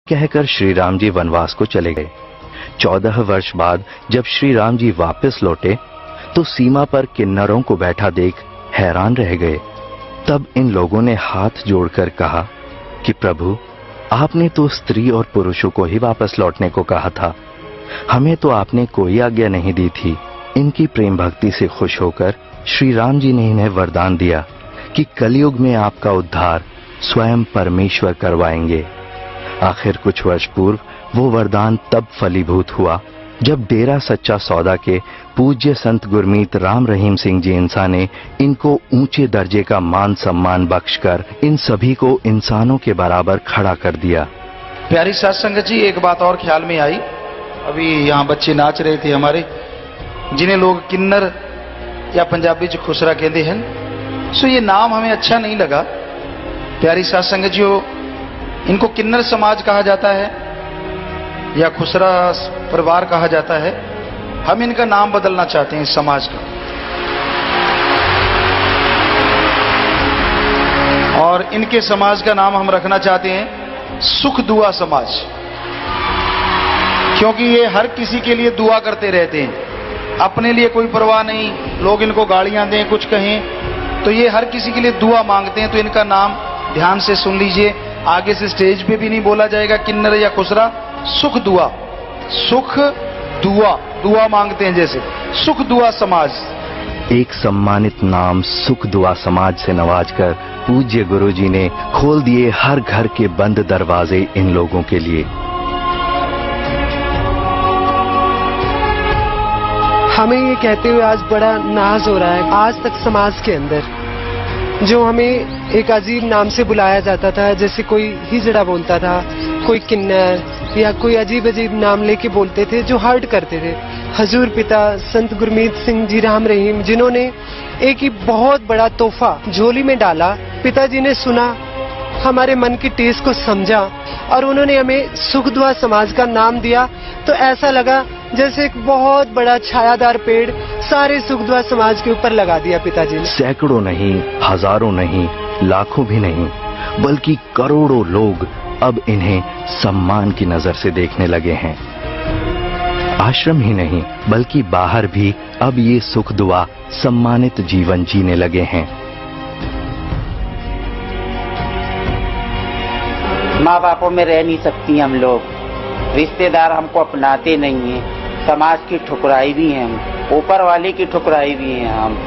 कहकर श्री राम जी वनवास को चले गए। 14 वर्ष बाद जब श्री राम जी वापस लौटे तो सीमा पर किन्नरों को बैठा देख हैरान रह गए। तब इन लोगों ने हाथ जोड़कर कहा कि प्रभु, आपने तो स्त्री और पुरुषों को ही वापस लौटने को कहा था, हमें तो आपने कोई आज्ञा नहीं दी थी। इनकी प्रेम भक्ति से खुश होकर श्री राम जी ने इन्हें वरदान दिया कि कलयुग में आपका उद्धार स्वयं परमेश्वर करवाएंगे। आखिर कुछ वर्ष पूर्व वो वरदान तब फलीभूत हुआ जब डेरा सच्चा सौदा के पूज्य संत गुरमीत राम रहीम सिंह जी इंसा ने इनको ऊंचे दर्जे का मान सम्मान बख्शकर इन सभी को इंसानों के बराबर खड़ा कर दिया। प्यारी साध संगत जी, एक बात और ख्याल में आई। अभी यहाँ बच्चे नाच रहे थे हमारे, जिन्हें लोग किन्नर या पंजाबी च खुसरा कहते हैं। सो ये नाम हमें अच्छा नहीं लगा। प्यारी साध संगत जी, इनको किन्नर समाज कहा जाता है या खुसरा परिवार कहा जाता है। हम इनका नाम बदलना चाहते हैं, इस समाज का, और इनके समाज का नाम हम रखना चाहते हैं सुख दुआ समाज, क्योंकि ये हर किसी के लिए दुआ करते रहते हैं। अपने लिए कोई परवाह नहीं, लोग इनको गालियां दें, कुछ कहें, तो ये हर किसी के लिए दुआ मांगते हैं। तो इनका नाम ध्यान से सुन लीजिए, आगे से स्टेज पे भी नहीं बोला जाएगा किन्नर या खुसरा। सुख दुआ, सुख दुआ, दुआ मांगते हैं जैसे, सुख दुआ समाज। एक सम्मानित नाम सुख दुआ समाज से नवाजकर पूज्य गुरु जी ने खोल दिए हर घर के बंद दरवाजे इन लोगों के लिए। हमें ये कहते हुए आज बड़ा नाज हो रहा है। आज तक समाज के अंदर जो हमें एक अजीब नाम से बुलाया जाता था, जैसे कोई हिजड़ा बोलता था, कोई किन्नर, या कोई अजीब अजीब नाम लेके बोलते थे जो हर्ट करते थे। हजूर पिता संत गुरमीत सिंह जी राम रहीम, जिन्होंने एक ही बहुत बड़ा तोहफा झोली में डाला, पिताजी ने सुना, हमारे मन की टेस को समझा और उन्होंने हमें सुख दुआ समाज का नाम दिया। तो ऐसा लगा जैसे एक बहुत बड़ा छायादार पेड़ सारे सुख दुआ समाज के ऊपर लगा दिया पिताजी ने। सैकड़ों नहीं, हजारों नहीं, लाखों भी नहीं, बल्कि करोड़ों लोग अब इन्हें सम्मान की नजर से देखने लगे हैं। आश्रम ही नहीं बल्कि बाहर भी अब ये सुख दुआ सम्मानित जीवन जीने लगे हैं। माँ बापों में रह नहीं सकती हम लोग, रिश्तेदार हमको अपनाते नहीं हैं, समाज की ठुकराई भी हैं हम, ऊपर वाले की ठुकराई भी हैं हम।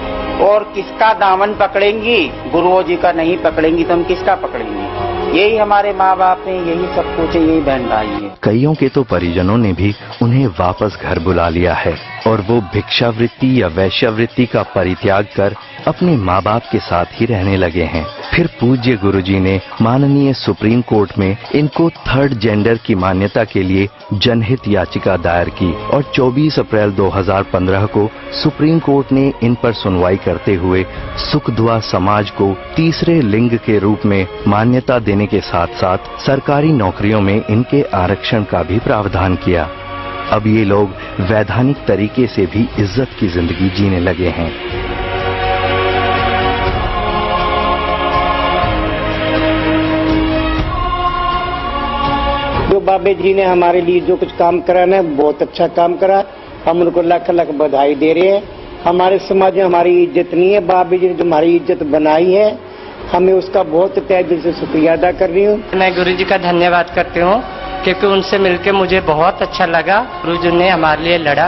और किसका दामन पकड़ेंगी? गुरुओं जी का नहीं पकड़ेंगी तो हम किसका पकड़ेंगे? यही हमारे माँ बाप हैं, यही सब कुछ है, यही बहन भाई है। कईयों के तो परिजनों ने भी उन्हें वापस घर बुला लिया है और वो भिक्षावृत्ति या वैश्यावृत्ति का परित्याग कर अपने माँ बाप के साथ ही रहने लगे हैं। फिर पूज्य गुरुजी ने माननीय सुप्रीम कोर्ट में इनको थर्ड जेंडर की मान्यता के लिए जनहित याचिका दायर की और 24 अप्रैल 2015 को सुप्रीम कोर्ट ने इन पर सुनवाई करते हुए सुख दुआ समाज को तीसरे लिंग के रूप में मान्यता देने के साथ साथ सरकारी नौकरियों में इनके आरक्षण का भी प्रावधान किया। अब ये लोग वैधानिक तरीके से भी इज्जत की जिंदगी जीने लगे हैं। जो बाबे जी ने हमारे लिए जो कुछ काम करा ना, बहुत अच्छा काम करा, हम उनको लाख लाख बधाई दे रहे हैं। हमारे समाज में हमारी इज्जत नहीं है, बाबे जी ने जो हमारी इज्जत बनाई है, हमें उसका बहुत तहे दिल से शुक्रिया अदा कर रही हूँ। मैं गुरु जी का धन्यवाद करती हूँ क्योंकि उनसे मिलकर मुझे बहुत अच्छा लगा। गुरु जी ने हमारे लिए लड़ा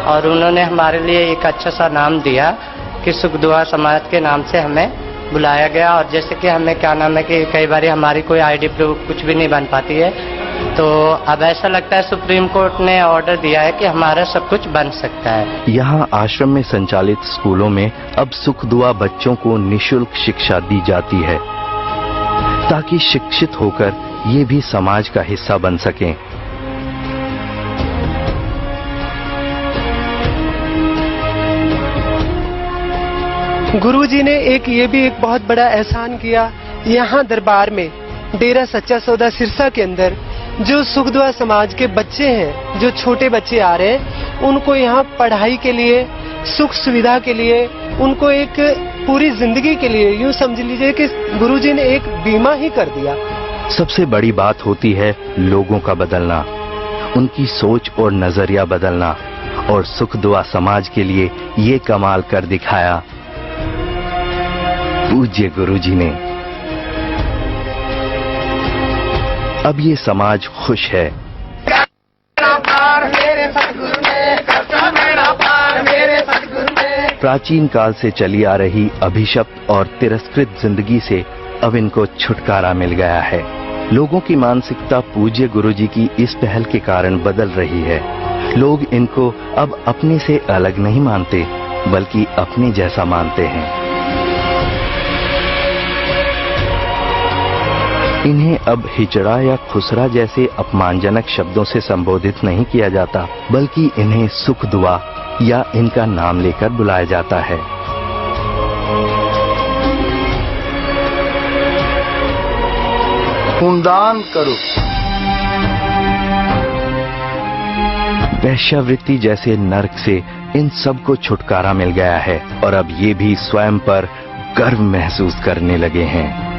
और उन्होंने हमारे लिए एक अच्छा सा नाम दिया कि सुख दुआ समाज के नाम से हमें बुलाया गया। और जैसे कि हमें क्या नाम है कि कई बार हमारी कोई आईडी प्रूफ कुछ भी नहीं बन पाती है, तो अब ऐसा लगता है सुप्रीम कोर्ट ने ऑर्डर दिया है कि हमारा सब कुछ बन सकता है। यहाँ आश्रम में संचालित स्कूलों में अब सुख दुआ बच्चों को निशुल्क शिक्षा दी जाती है ताकि शिक्षित होकर ये भी समाज का हिस्सा बन सकें। गुरुजी ने ये भी एक बहुत बड़ा एहसान किया। यहाँ दरबार में डेरा सच्चा सौदा सिरसा के अंदर जो सुख दुआ समाज के बच्चे हैं, जो छोटे बच्चे आ रहे हैं, उनको यहाँ पढ़ाई के लिए, सुख सुविधा के लिए, उनको एक पूरी जिंदगी के लिए यूं समझ लीजिए कि गुरुजी ने एक बीमा ही कर दिया सबसे बड़ी बात होती है लोगों का बदलना, उनकी सोच और नजरिया बदलना, और सुख दुआ समाज के लिए ये कमाल कर दिखाया पूज्य गुरुजी ने। अब ये समाज खुश है। प्राचीन काल से चली आ रही अभिशप्त और तिरस्कृत जिंदगी से अब इनको छुटकारा मिल गया है। लोगों की मानसिकता पूज्य गुरुजी की इस पहल के कारण बदल रही है। लोग इनको अब अपने से अलग नहीं मानते, बल्कि अपने जैसा मानते हैं। इन्हें अब हिजड़ा या खुसरा जैसे अपमानजनक शब्दों से संबोधित नहीं किया जाता, बल्कि इन्हें सुख दुआ या इनका नाम लेकर बुलाया जाता है। खूनदान करो। वैश्यावृत्ति जैसे नर्क से इन सबको छुटकारा मिल गया है और अब ये भी स्वयं पर गर्व महसूस करने लगे हैं।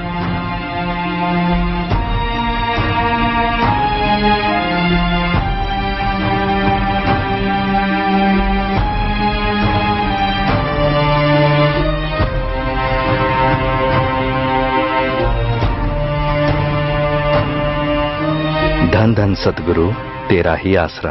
धन धन सतगुरु, तेरा ही आसरा।